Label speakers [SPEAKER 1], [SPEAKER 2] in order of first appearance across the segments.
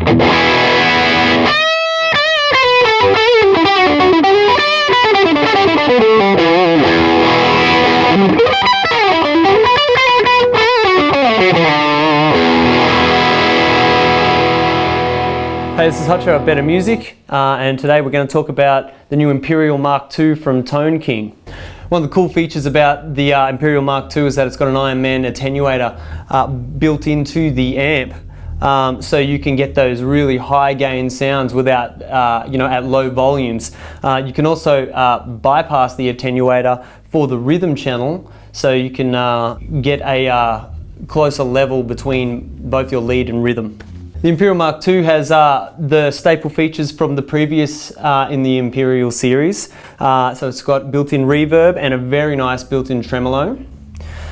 [SPEAKER 1] Hey, this is Hutcho at Better Music, and today we're going to talk about the new Imperial Mark II from Tone King. One of the cool features about the Imperial Mark II is that it's got an Iron Man attenuator built into the amp, so you can get those really high gain sounds without, at low volumes. You can also bypass the attenuator for the rhythm channel, so you can get a closer level between both your lead and rhythm. The Imperial Mark II has the staple features from the previous in the Imperial series. So it's got built-in reverb and a very nice built-in tremolo.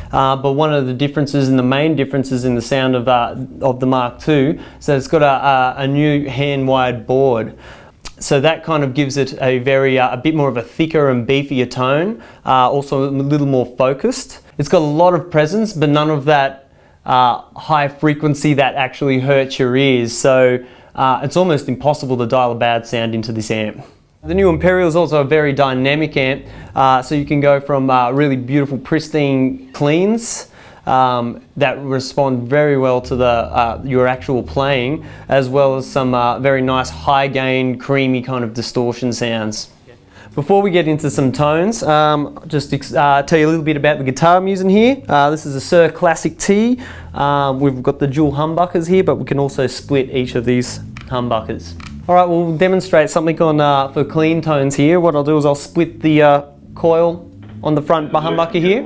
[SPEAKER 1] But one of the differences and the main differences in the sound of the Mark II is that it's got a new hand-wired board. So that kind of gives it a bit more of a thicker and beefier tone, also a little more focused. It's got a lot of presence, but none of that high frequency that actually hurts your ears, so it's almost impossible to dial a bad sound into this amp. The new Imperial is also a very dynamic amp, so you can go from really beautiful pristine cleans that respond very well to your actual playing, as well as some very nice high gain creamy kind of distortion sounds. Before we get into some tones, just tell you a little bit about the guitar I'm using here. This is a Sir Classic T. We've got the dual humbuckers here, but we can also split each of these humbuckers. Alright, we'll demonstrate something for clean tones here. What I'll do is I'll split the coil on the front humbucker here.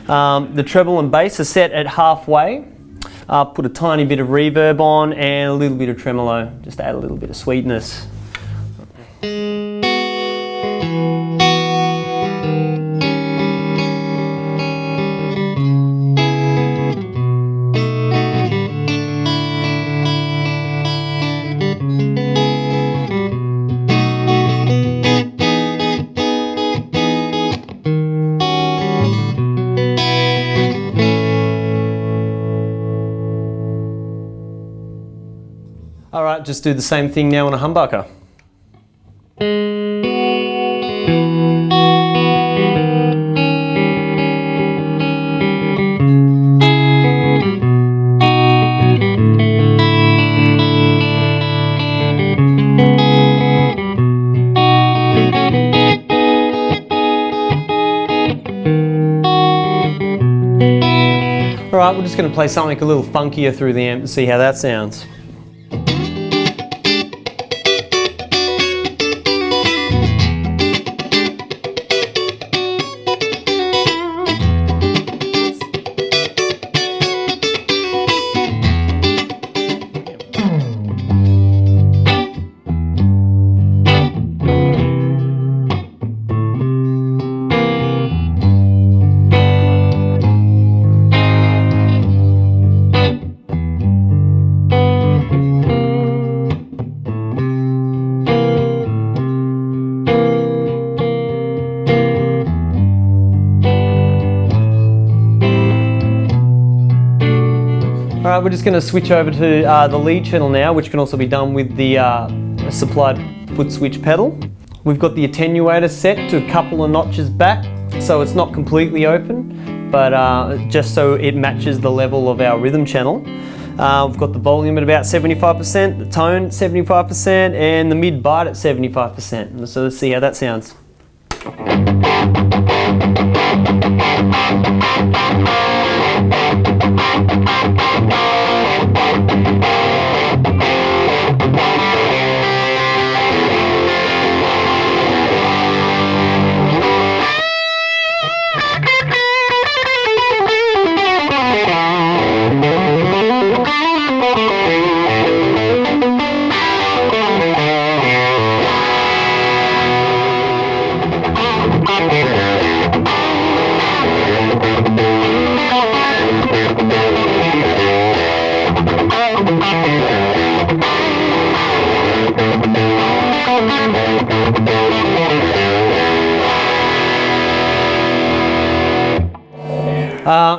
[SPEAKER 1] The treble and bass are set at halfway. Put a tiny bit of reverb on and a little bit of tremolo, just to add a little bit of sweetness. Alright, just do the same thing now on a humbucker. Alright, we're just going to play something a little funkier through the amp and see how that sounds. Alright, we're just going to switch over to the lead channel now, which can also be done with the supplied foot switch pedal. We've got the attenuator set to a couple of notches back, so it's not completely open, but just so it matches the level of our rhythm channel. We've got the volume at about 75%, the tone at 75%, and the mid bite at 75%. So let's see how that sounds.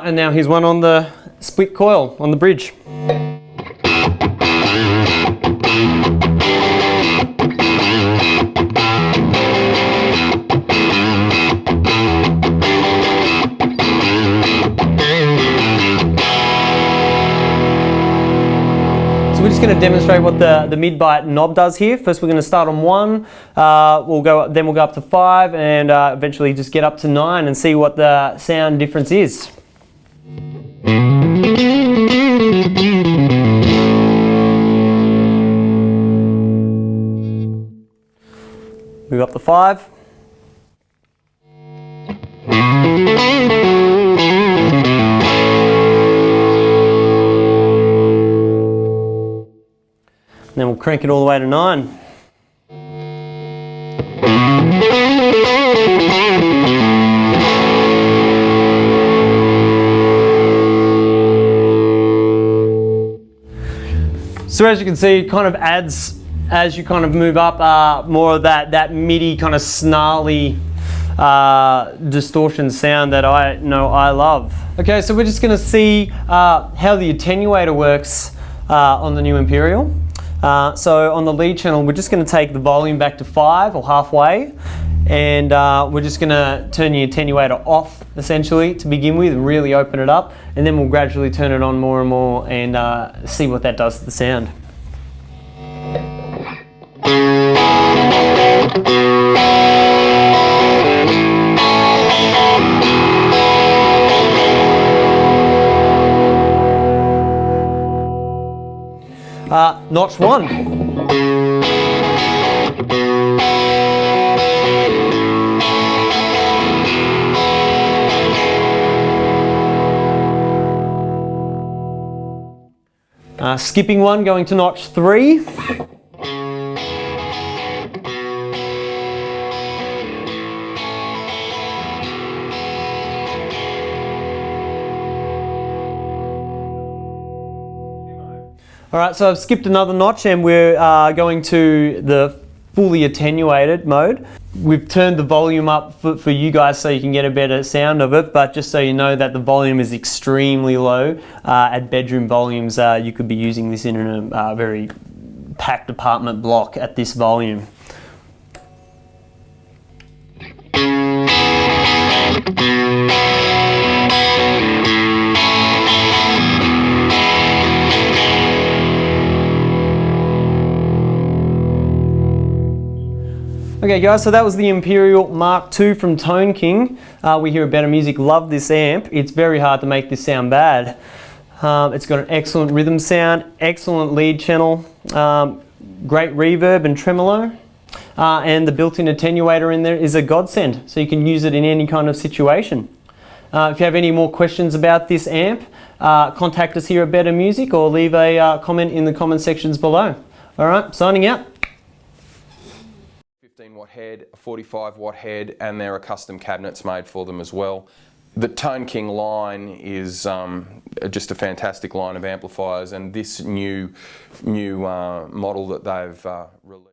[SPEAKER 1] And now here's one on the split coil on the bridge. we're just going to demonstrate what the mid-bite knob does here. First we're going to start on 1, then we'll go up to 5, and eventually just get up to 9 and see what the sound difference is. Move up to 5. Then we'll crank it all the way to 9. So as you can see, it kind of adds, as you kind of move up, more of that MIDI kind of snarly distortion sound that I know I love. Okay, so we're just going to see how the attenuator works on the new Imperial. So on the lead channel, we're just going to take the volume back to 5 or halfway, and we're just going to turn the attenuator off essentially to begin with and really open it up, and then we'll gradually turn it on more and more and see what that does to the sound. Notch 1. Skipping 1, going to notch 3. Alright, so I've skipped another notch and we're going to the fully attenuated mode. We've turned the volume up for you guys so you can get a better sound of it, but just so you know that the volume is extremely low. At bedroom volumes, you could be using this in a very packed apartment block at this volume. Okay guys, so that was the Imperial Mark II from Tone King. We hear better music, love this amp. It's very hard to make this sound bad. It's got an excellent rhythm sound, excellent lead channel, great reverb and tremolo, and the built-in attenuator in there is a godsend, so you can use it in any kind of situation. If you have any more questions about this amp, contact us here at Better Music or leave a comment in the comment sections below. Alright, signing out.
[SPEAKER 2] 15-watt head, a 45-watt head, and there are custom cabinets made for them as well. The Tone King line is just a fantastic line of amplifiers, and this new model that they've released